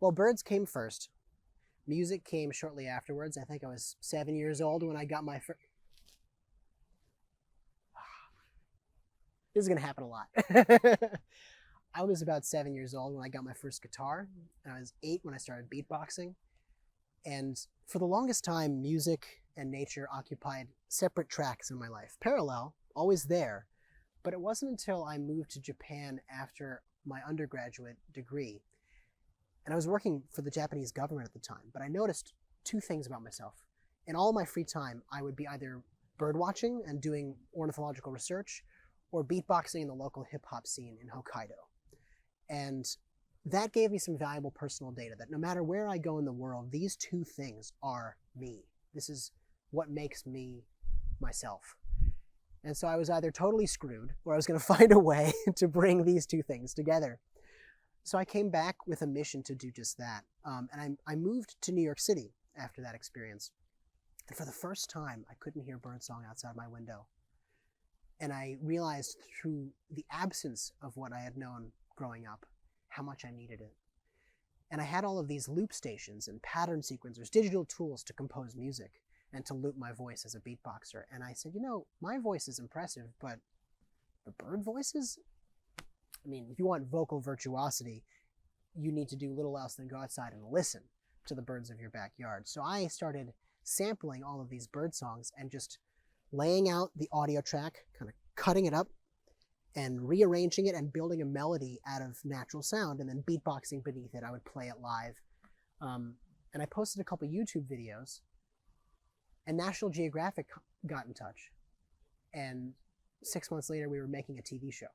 Well, birds came first. Music came shortly afterwards. I think I was 7 years old when I got my first. This is going to happen a lot. I was about 7 years old when I got my first guitar, and I was 8 when I started beatboxing. And for the longest time, music and nature occupied separate tracks in my life, parallel, always there. But it wasn't until I moved to Japan after my undergraduate degree, and I was working for the Japanese government at the time, but I noticed two things about myself. In all my free time, I would be either bird watching and doing ornithological research or beatboxing in the local hip hop scene in Hokkaido. And that gave me some valuable personal data that no matter where I go in the world, these two things are me. This is what makes me myself. And so I was either totally screwed or I was going to find a way to bring these two things together. So I came back with a mission to do just that. And I moved to New York City after that experience. And for the first time, I couldn't hear birdsong outside my window. And I realized through the absence of what I had known growing up, how much I needed it. And I had all of these loop stations and pattern sequencers, digital tools to compose music and to loop my voice as a beatboxer. And I said, my voice is impressive, but the bird voices? I mean, if you want vocal virtuosity, you need to do little else than go outside and listen to the birds of your backyard. So I started sampling all of these bird songs and just laying out the audio track, kind of cutting it up and rearranging it and building a melody out of natural sound and then beatboxing beneath it. I would play it live. And I posted a couple YouTube videos, and National Geographic got in touch. And 6 months later, we were making a TV show.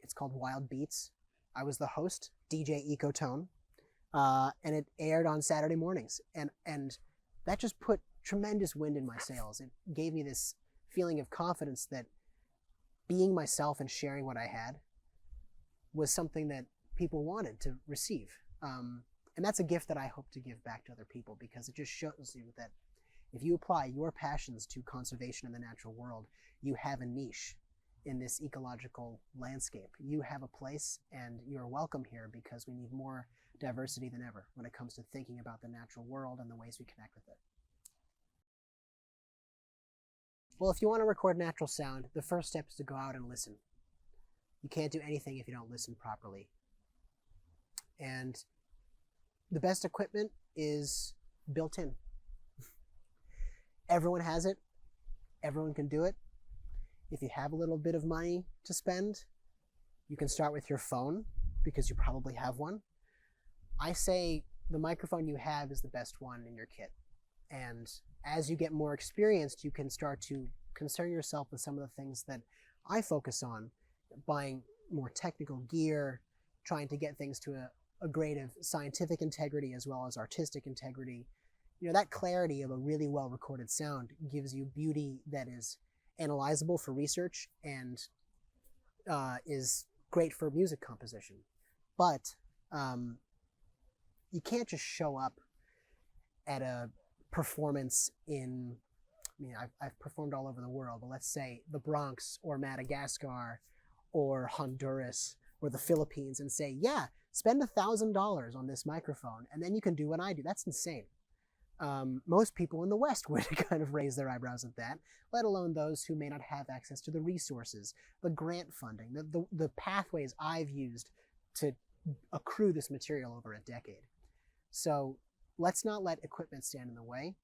It's called Wild Beats. I was the host, DJ Ecotone, and it aired on Saturday mornings. And that just put tremendous wind in my sails. It gave me this feeling of confidence that being myself and sharing what I had was something that people wanted to receive. And that's a gift that I hope to give back to other people, because it just shows you that if you apply your passions to conservation in the natural world, you have a niche in this ecological landscape. You have a place, and you're welcome here, because we need more diversity than ever when it comes to thinking about the natural world and the ways we connect with it. Well, if you want to record natural sound, the first step is to go out and listen. You can't do anything if you don't listen properly. And the best equipment is built in. Everyone has it. Everyone can do it. If you have a little bit of money to spend, you can start with your phone, because you probably have one. I say the microphone you have is the best one in your kit. And as you get more experienced, you can start to concern yourself with some of the things that I focus on, buying more technical gear, trying to get things to a grade of scientific integrity as well as artistic integrity. That clarity of a really well recorded sound gives you beauty that is analyzable for research and is great for music composition. But you can't just show up at a performance in, I've performed all over the world, but let's say the Bronx or Madagascar or Honduras or the Philippines, and say, yeah, spend $1,000 on this microphone and then you can do what I do. That's insane. Most people in the West would kind of raise their eyebrows at that, let alone those who may not have access to the resources, the grant funding, the pathways I've used to accrue this material over a decade. So let's not let equipment stand in the way.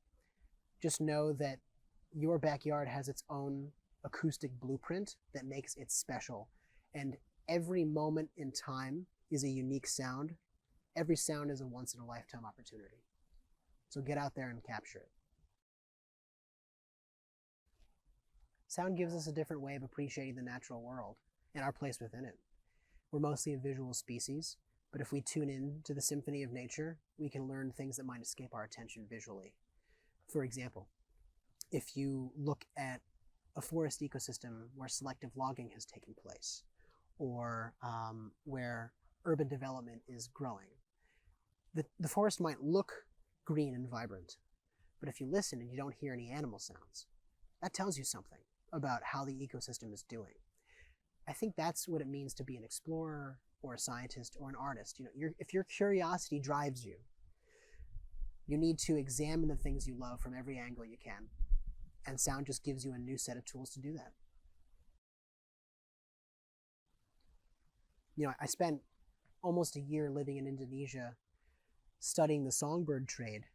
Just know that your backyard has its own acoustic blueprint that makes it special. And every moment in time is a unique sound. Every sound is a once-in-a-lifetime opportunity. So get out there and capture it. Sound gives us a different way of appreciating the natural world and our place within it. We're mostly a visual species, but if we tune in to the symphony of nature, we can learn things that might escape our attention visually. For example, if you look at a forest ecosystem where selective logging has taken place, or where urban development is growing, the forest might look green and vibrant, but if you listen and you don't hear any animal sounds, that tells you something about how the ecosystem is doing. I think that's what it means to be an explorer or a scientist or an artist. If your curiosity drives you, you need to examine the things you love from every angle you can. And sound just gives you a new set of tools to do that. I spent almost a year living in Indonesia studying the songbird trade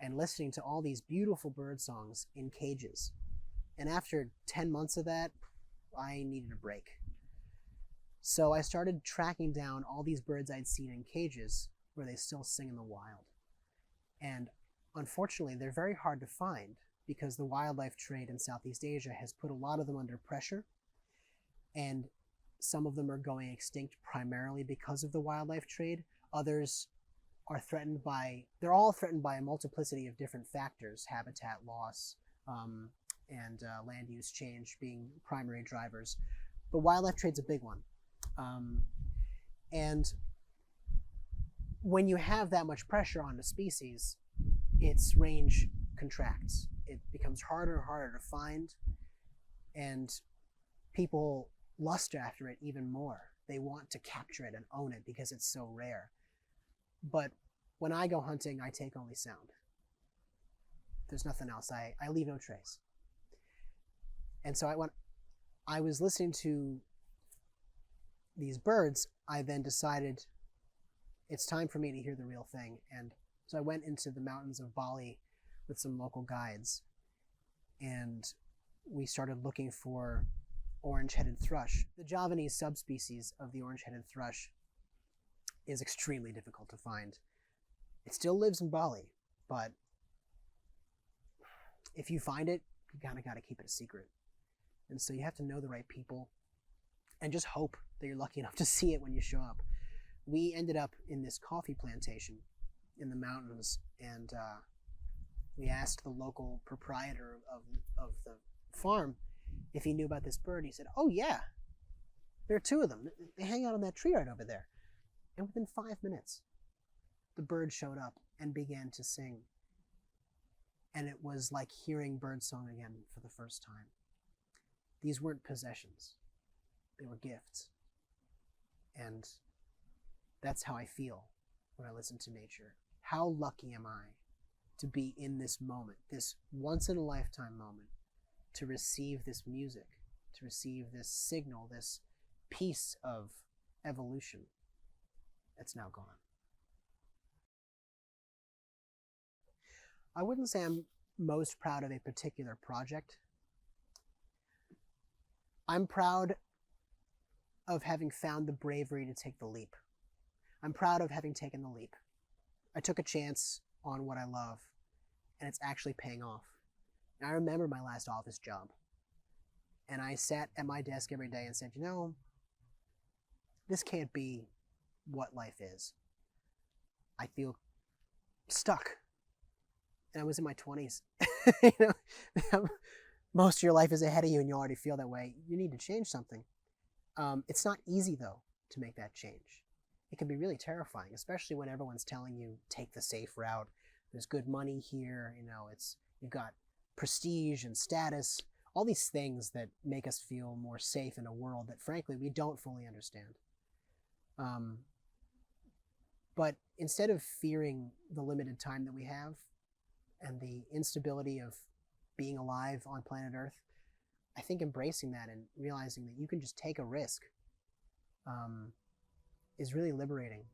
and listening to all these beautiful bird songs in cages. And after 10 months of that, I needed a break. So I started tracking down all these birds I'd seen in cages where they still sing in the wild. And unfortunately, they're very hard to find because the wildlife trade in Southeast Asia has put a lot of them under pressure. And some of them are going extinct primarily because of the wildlife trade. Others are they're all threatened by a multiplicity of different factors, habitat loss, and land use change being primary drivers. But wildlife trade's a big one. And when you have that much pressure on a species, its range contracts. It becomes harder and harder to find, and people lust after it even more. They want to capture it and own it because it's so rare. But when I go hunting, I take only sound. There's nothing else. I leave no trace. And so when I was listening to these birds, I then decided it's time for me to hear the real thing. And so I went into the mountains of Bali with some local guides, and we started looking for orange-headed thrush. The Javanese subspecies of the orange-headed thrush is extremely difficult to find. It still lives in Bali, but if you find it, you kind of got to keep it a secret. And so you have to know the right people and just hope that you're lucky enough to see it when you show up. We ended up in this coffee plantation in the mountains, and we asked the local proprietor of the farm if he knew about this bird. He said, "Oh yeah, there are two of them. They hang out on that tree right over there." And within 5 minutes, the bird showed up and began to sing. And it was like hearing birdsong again for the first time. These weren't possessions. They were gifts. And that's how I feel when I listen to nature. How lucky am I to be in this moment, this once-in-a-lifetime moment, to receive this music, to receive this signal, this piece of evolution that's now gone. I wouldn't say I'm most proud of a particular project. I'm proud of having found the bravery to take the leap. I'm proud of having taken the leap. I took a chance on what I love, and it's actually paying off. And I remember my last office job, and I sat at my desk every day and said, this can't be what life is. I feel stuck. And I was in my 20s. Most of your life is ahead of you and you already feel that way. You need to change something. It's not easy, though, to make that change. It can be really terrifying, especially when everyone's telling you, take the safe route. There's good money here. You've got prestige and status, all these things that make us feel more safe in a world that, frankly, we don't fully understand. But instead of fearing the limited time that we have and the instability of being alive on planet Earth, I think embracing that and realizing that you can just take a risk is really liberating.